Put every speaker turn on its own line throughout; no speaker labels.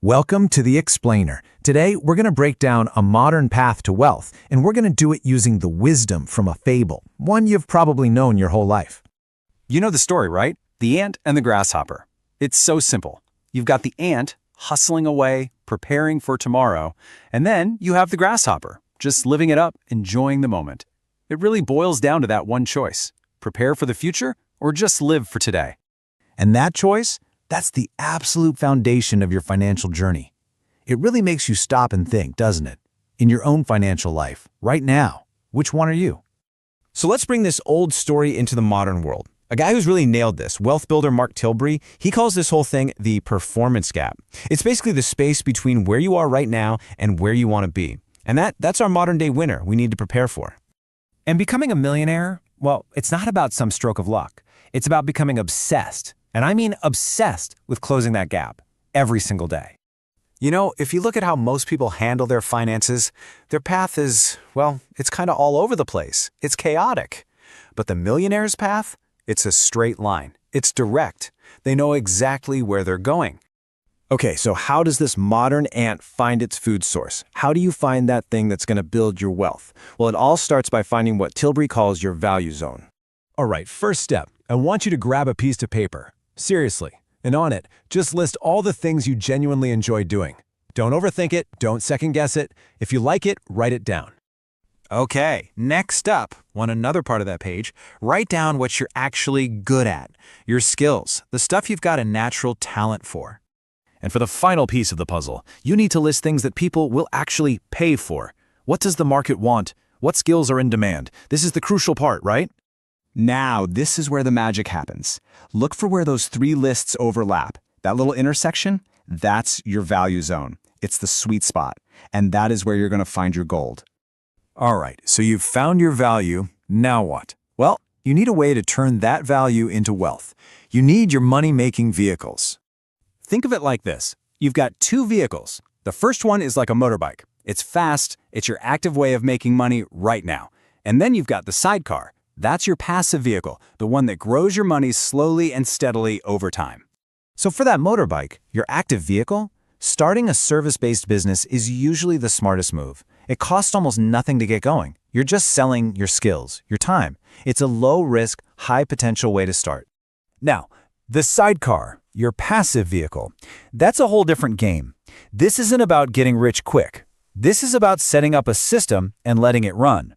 Welcome to The Explainer. Today, we're going to break down a modern path to wealth, and we're going to do it using the wisdom from a fable, one you've probably known your whole life.
You know the story, right? The ant and the grasshopper. It's so simple. You've got the ant hustling away, preparing for tomorrow, and then you have the grasshopper, just living it up, enjoying the moment. It really boils down to that one choice: prepare for the future or just live for today.
And that choice, that's the absolute foundation of your financial journey. It really makes you stop and think, doesn't it? In your own financial life, right now, which one are you?
So let's bring this old story into the modern world. A guy who's really nailed this, wealth builder Mark Tilbury, he calls this whole thing the performance gap. It's basically the space between where you are right now and where you want to be. And that's our modern day winner we need to prepare for. And becoming a millionaire, well, it's not about some stroke of luck. It's about becoming obsessed. And I mean obsessed with closing that gap every single day.
You know, if you look at how most people handle their finances, their path is, well, it's kind of all over the place. It's chaotic. But the millionaire's path? It's a straight line. It's direct. They know exactly where they're going.
Okay, so how does this modern ant find its food source? How do you find that thing that's going to build your wealth? Well, it all starts by finding what Tilbury calls your value zone.
All right, first step, I want you to grab a piece of paper. Seriously. And on it, just list all the things you genuinely enjoy doing. Don't overthink it, don't second guess it. If you like it, write it down.
Okay, next up, on another part of that page, write down what you're actually good at, your skills, the stuff you've got a natural talent for.
And for the final piece of the puzzle, you need to list things that people will actually pay for. What does the market want? What skills are in demand? This is the crucial part, right?
Now, this is where the magic happens. Look for where those three lists overlap. That little intersection, that's your value zone. It's the sweet spot, and that is where you're going to find your gold.
All right, so you've found your value. Now what? Well, you need a way to turn that value into wealth. You need your money-making vehicles.
Think of it like this. You've got two vehicles. The first one is like a motorbike. It's fast. It's your active way of making money right now. And then you've got the sidecar. That's your passive vehicle, the one that grows your money slowly and steadily over time.
So for that motorbike, your active vehicle, starting a service-based business is usually the smartest move. It costs almost nothing to get going. You're just selling your skills, your time. It's a low-risk, high-potential way to start. Now, the sidecar, your passive vehicle, that's a whole different game. This isn't about getting rich quick. This is about setting up a system and letting it run.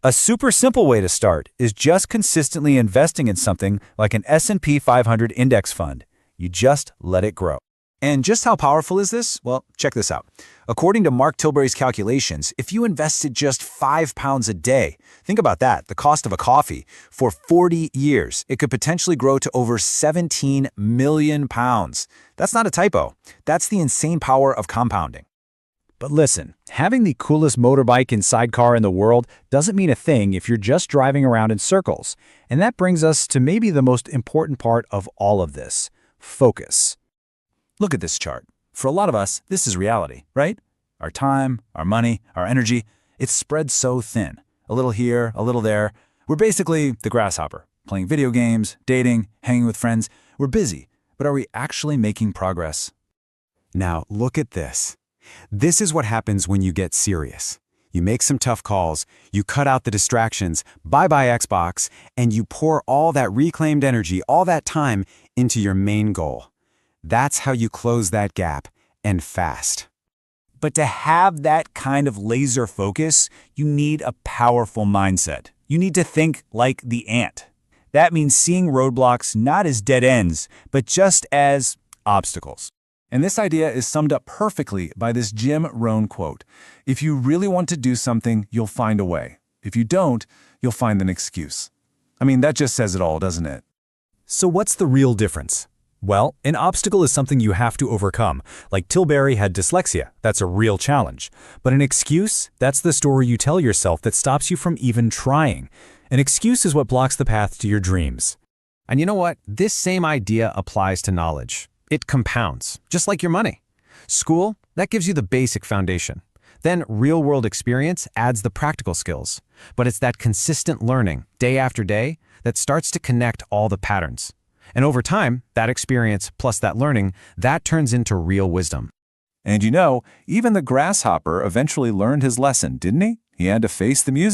A super simple way to start is just consistently investing in something like an S&P 500 index fund. You just let it grow.
And just how powerful is this? Well, check this out. According to Mark Tilbury's calculations, if you invested just £5 a day, think about that, the cost of a coffee, for 40 years, it could potentially grow to over £17 million. That's not a typo. That's the insane power of compounding.
But listen, having the coolest motorbike and sidecar in the world doesn't mean a thing if you're just driving around in circles. And that brings us to maybe the most important part of all of this: focus.
Look at this chart. For a lot of us, this is reality, right? Our time, our money, our energy, it's spread so thin. A little here, a little there. We're basically the grasshopper, playing video games, dating, hanging with friends. We're busy, but are we actually making progress?
Now, look at this. This is what happens when you get serious. You make some tough calls, you cut out the distractions, bye-bye Xbox, and you pour all that reclaimed energy, all that time, into your main goal. That's how you close that gap, and fast.
But to have that kind of laser focus, you need a powerful mindset. You need to think like the ant. That means seeing roadblocks not as dead ends, but just as obstacles.
And this idea is summed up perfectly by this Jim Rohn quote: "If you really want to do something, you'll find a way. If you don't, you'll find an excuse." I mean, that just says it all, doesn't it?
So what's the real difference? Well, an obstacle is something you have to overcome. Like Tilbury had dyslexia, that's a real challenge. But an excuse, that's the story you tell yourself that stops you from even trying. An excuse is what blocks the path to your dreams.
And you know what? This same idea applies to knowledge. It compounds, just like your money. School, that gives you the basic foundation. Then real-world experience adds the practical skills. But it's that consistent learning, day after day, that starts to connect all the patterns. And over time, that experience plus that learning, that turns into real wisdom.
And you know, even the grasshopper eventually learned his lesson, didn't he? He had to face the music.